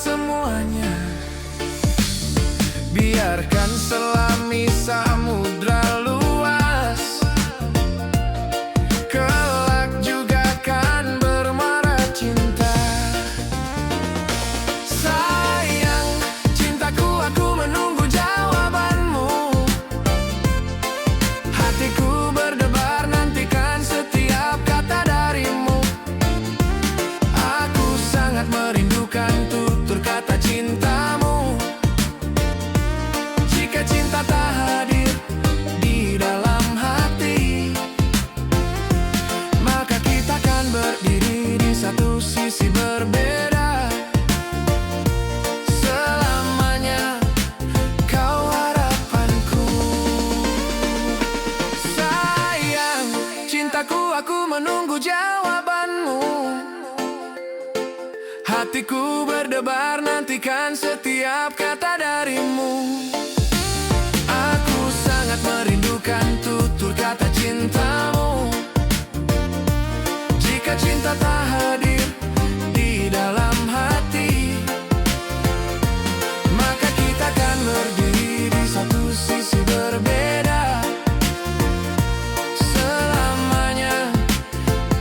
semuanya. Biarkan selami samudra luas, kelak juga kan bermuara cinta. Sayang, cintaku, aku menunggu jawabanmu. Hatiku berdebar nantikan setiap kata darimu. Aku sangat merindukan tutur kata cintamu. Jika cinta tak hadir di dalam hati, maka kita kan berdiri di satu sisi berbeda. Selamanya kau harapanku. Sayang, cintaku, aku menunggu jawabanmu. Hatiku berdebar nantikan setiap kata darimu. Aku sangat merindukan tutur kata cintamu. Jika cinta tak hadir di dalam hati, maka kita kan berdiri di satu sisi berbeda. Selamanya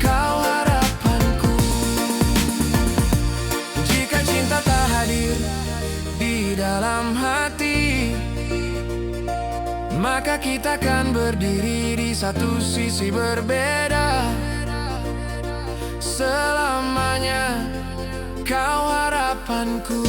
kau harapanku. Jika cinta tak hadir di dalam hati, maka kita kan berdiri di satu sisi berbeda. Selamanya kau harapanku.